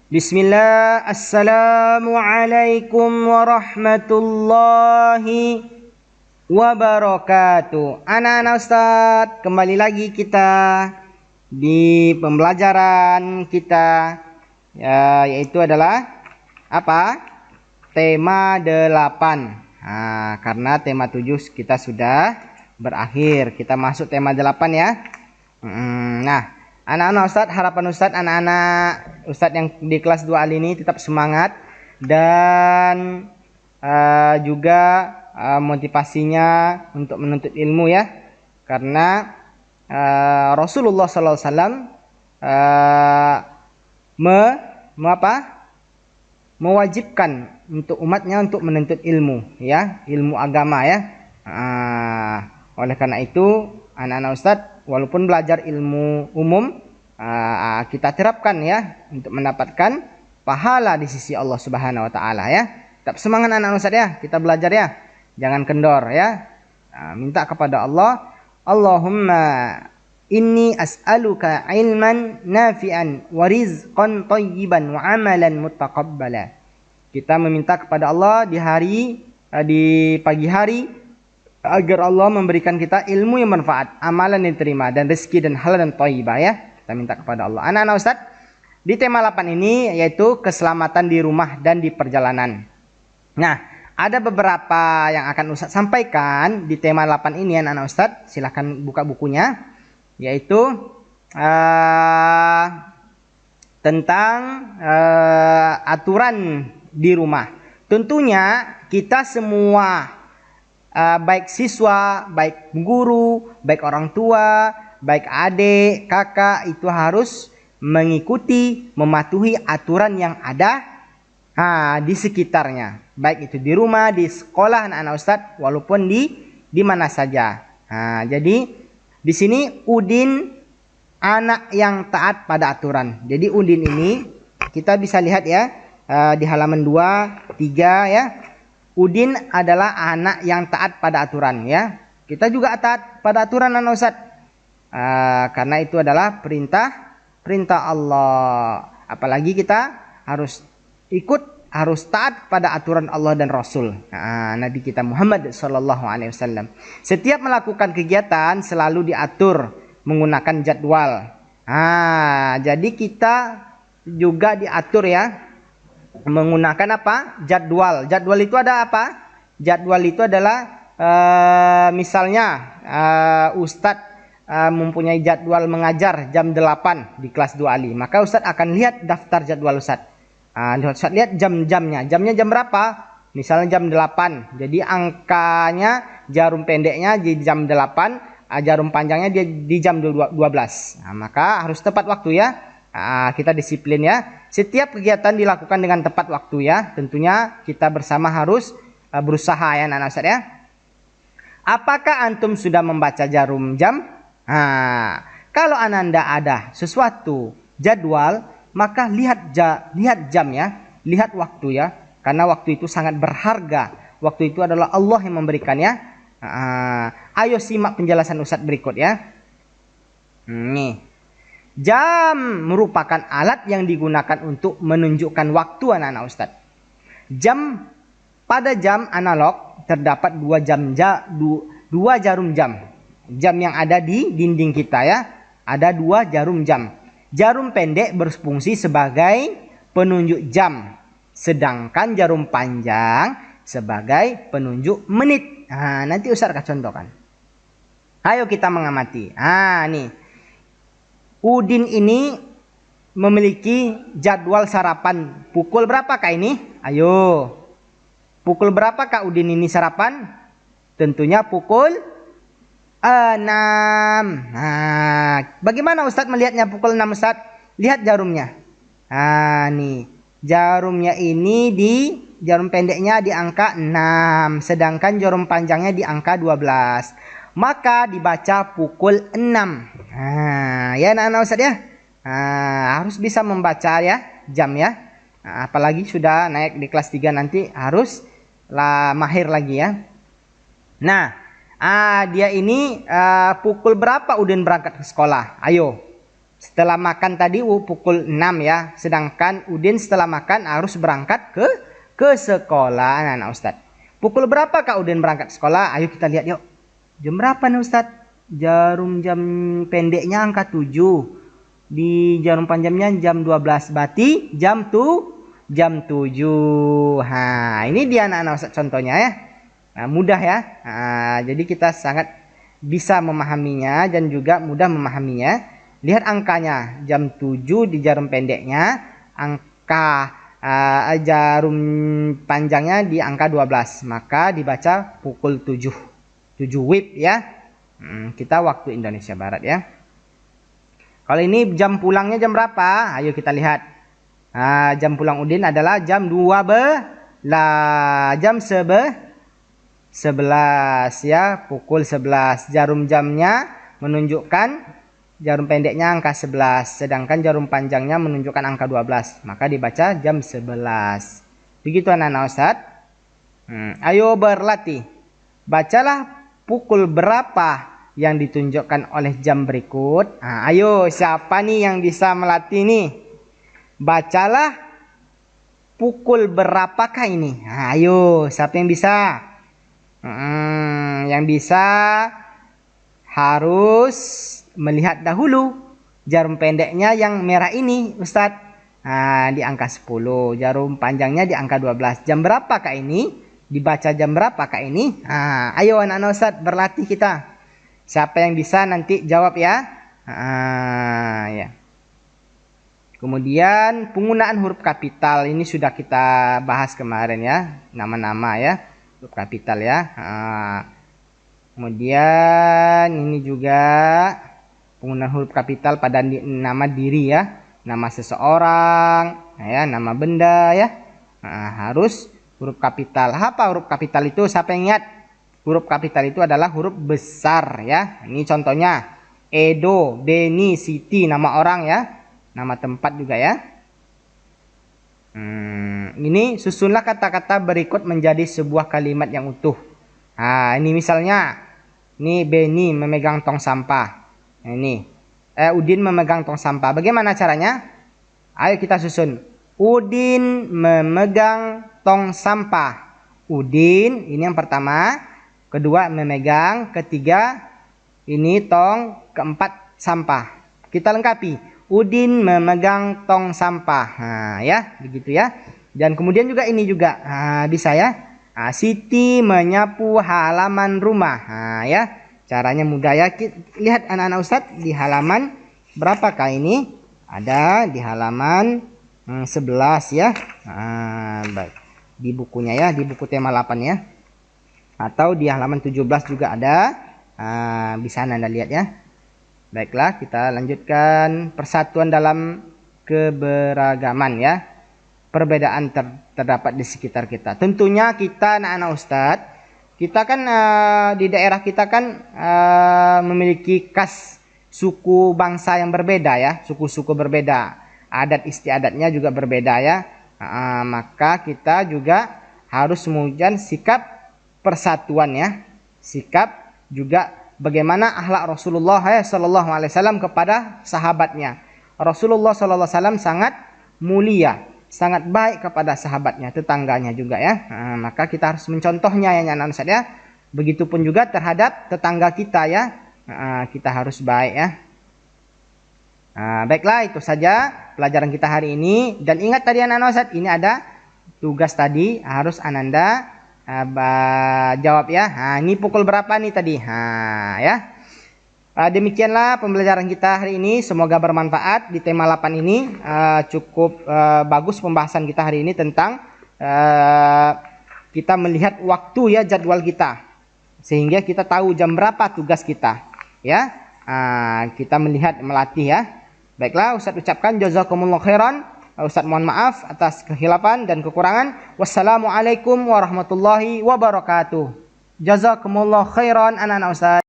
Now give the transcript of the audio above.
Bismillah, Assalamualaikum warahmatullahi wabarakatuh. Anak-anak Ustadz, kembali lagi kita di pembelajaran kita, yaitu adalah apa? Tema 8. Karena tema 7 kita sudah berakhir, kita masuk tema 8 ya. Nah, anak-anak Ustadz, harapan Ustadz, anak-anak Ustadz yang di kelas 2 Ali ini tetap semangat dan juga motivasinya untuk menuntut ilmu ya. Karena Rasulullah SAW mewajibkan untuk umatnya untuk menuntut ilmu ya, ilmu agama ya. Oleh karena itu anak-anak Ustadz, walaupun belajar ilmu umum, kita terapkan ya untuk mendapatkan pahala di sisi Allah Subhanahu wa taala ya. Tetap semangat anak-anak Ustadz ya, kita belajar ya. Jangan kendor ya. Minta kepada Allah, Allahumma inni as'aluka ilman nafi'an wa rizqan thayyiban wa amalan mutaqabbala. Kita meminta kepada Allah di pagi hari agar Allah memberikan kita ilmu yang bermanfaat, amalan yang diterima, dan rezeki dan halal dan thayyibah ya. Kita minta kepada Allah. Anak-anak Ustadz, di tema 8 ini yaitu keselamatan di rumah dan di perjalanan. Nah, ada beberapa yang akan Ustadz sampaikan di tema 8 ini anak-anak Ustadz. Silahkan buka bukunya. Yaitu tentang aturan di rumah. Tentunya kita semua, baik siswa, baik guru, baik orang tua, baik adik, kakak, itu harus mengikuti, mematuhi aturan yang ada di sekitarnya. Baik itu di rumah, di sekolah anak-anak Ustadz, walaupun di mana saja. Jadi di sini Udin anak yang taat pada aturan. Jadi Udin ini kita bisa lihat ya di halaman 2, 3 ya. Udin adalah anak yang taat pada aturan ya. Kita juga taat pada aturan anak Ustadz. Karena itu adalah perintah Allah. Apalagi kita harus taat pada aturan Allah dan Rasul Nabi kita Muhammad SAW. Setiap melakukan kegiatan selalu diatur menggunakan jadwal. Jadi kita juga diatur ya menggunakan apa? Jadwal. Jadwal itu ada apa? Jadwal itu adalah misalnya Ustadz mempunyai jadwal mengajar jam 8 di kelas 2 Ali. Maka Ustadz akan lihat daftar jadwal Ustadz. Ustadz lihat jam-jamnya. Jamnya jam berapa? Misalnya jam 8. Jadi angkanya jarum pendeknya di jam 8, jarum panjangnya di jam 12. Maka harus tepat waktu ya. Kita disiplin ya. Setiap kegiatan dilakukan dengan tepat waktu ya. Tentunya kita bersama harus berusaha ya anak-anak Ustadz ya. Apakah antum sudah membaca jarum jam? Kalau Ananda ada sesuatu jadwal, maka lihat jam ya, lihat waktu ya, karena waktu itu sangat berharga. Waktu itu adalah Allah yang memberikannya. Ayo simak penjelasan Ustadz berikut ya. Nih, jam merupakan alat yang digunakan untuk menunjukkan waktu anak-anak Ustadz. Pada jam analog terdapat dua jarum jam. Jam yang ada di dinding kita ya, ada 2 jarum jam. Jarum pendek berfungsi sebagai penunjuk jam, sedangkan jarum panjang sebagai penunjuk menit. Nanti Ustaz akan contohkan. Ayo kita mengamati. Nih, Udin ini memiliki jadwal sarapan pukul berapa kak ini? Ayo, pukul berapa kak Udin ini sarapan? Tentunya pukul 6. Bagaimana Ustadz melihatnya pukul 6 Ustadz? Lihat jarumnya. Nih, jarumnya ini jarum pendeknya di angka 6, sedangkan jarum panjangnya di angka 12. Maka dibaca pukul 6. Ya anak-anak Ustadz ya. Harus bisa membaca ya jam ya. Apalagi sudah naik di kelas 3 nanti harus mahir lagi ya. Nah, dia ini pukul berapa Udin berangkat ke sekolah? Ayo. Setelah makan tadi pukul 6 ya. Sedangkan Udin setelah makan harus berangkat ke sekolah anak-anak Ustadz. Pukul berapa Kak Udin berangkat sekolah? Ayo kita lihat yuk. Jam berapa nih Ustadz? Jarum jam pendeknya angka 7. Di jarum panjangnya jam 12. Berarti jam 7. Nah, ini dia anak-anak Ustadz contohnya ya. Nah, mudah ya. Nah, jadi kita sangat bisa memahaminya dan juga mudah memahaminya. Lihat angkanya. Jam 7 di jarum pendeknya. Angka jarum panjangnya di angka 12. Maka dibaca pukul 7. 7 WIB ya. Kita waktu Indonesia Barat ya. Kalau ini jam pulangnya jam berapa? Ayo kita lihat. Jam pulang Udin adalah jam 12. Jam 11 ya. Pukul 11. Jarum jamnya menunjukkan jarum pendeknya angka 11. Sedangkan jarum panjangnya menunjukkan angka 12. Maka dibaca jam 11. Begitu anak-anak Ustadz. Ayo berlatih. Bacalah pukul berapa yang ditunjukkan oleh jam berikut. Ayo siapa nih yang bisa melatih nih? Bacalah pukul berapakah ini? Ayo siapa yang bisa? Yang bisa harus melihat dahulu jarum pendeknya yang merah ini Ustadz. Di angka 10. Jarum panjangnya di angka 12. Jam berapa kak ini? Dibaca jam berapa kak ini? Ayo anak-anak Ustadz berlatih kita. Siapa yang bisa nanti jawab ya. Ya. Kemudian penggunaan huruf kapital ini sudah kita bahas kemarin ya. Nama-nama ya. Huruf kapital ya. Kemudian ini juga penggunaan huruf kapital pada nama diri ya. Nama seseorang ya, nama benda ya. Harus huruf kapital. Apa huruf kapital itu? Siapa yang ingat? Huruf kapital itu adalah huruf besar ya. Ini contohnya Edo, Beni, Siti, nama orang ya. Nama tempat juga ya. Ini susunlah kata-kata berikut menjadi sebuah kalimat yang utuh. Ini misalnya. Ini Beni memegang tong sampah. Ini Udin memegang tong sampah. Bagaimana caranya? Ayo kita susun. Udin memegang tong sampah. Udin ini yang pertama. Kedua memegang. Ketiga ini tong. Keempat sampah. Kita lengkapi. Udin memegang tong sampah. Ya begitu ya. Dan kemudian juga ini juga bisa ya. Siti menyapu halaman rumah. Ya caranya mudah ya. Lihat anak-anak Ustadz di halaman berapakah ini? Ada di halaman 11 ya. Baik. Di bukunya ya, di buku tema 8 ya. Atau di halaman 17 juga ada. Bisa Anda lihat ya. Baiklah, kita lanjutkan persatuan dalam keberagaman ya. Perbedaan terdapat di sekitar kita. Tentunya kita anak-anak Ustadz, kita kan di daerah kita kan memiliki khas suku bangsa yang berbeda ya, suku-suku berbeda, adat istiadatnya juga berbeda ya. Maka kita juga harus menunjukkan sikap persatuan ya, sikap juga bagaimana akhlak Rasulullah Sallallahu Alaihi Wasallam kepada sahabatnya. Rasulullah Sallallahu Alaihi Wasallam sangat mulia, sangat baik kepada sahabatnya, tetangganya juga ya. Maka kita harus mencontohnya ya anak-anak Ustadz ya. Begitupun juga terhadap tetangga kita ya. Kita harus baik ya. Baiklah, itu saja pelajaran kita hari ini. Dan ingat tadi anak-anak Ustadz, ini ada tugas tadi harus Ananda jawab ya. Ini pukul berapa nih tadi? Ya. Demikianlah pembelajaran kita hari ini. Semoga bermanfaat di tema 8 ini. Cukup bagus pembahasan kita hari ini tentang kita melihat waktu ya, jadwal kita, sehingga kita tahu jam berapa tugas kita ya. Kita melihat, melatih ya. Baiklah, Ustadz ucapkan jazakumullah khairan. Ustadz mohon maaf atas kehilafan dan kekurangan. Wassalamualaikum warahmatullahi wabarakatuh. Jazakumullah khairan anak-anak Ustadz.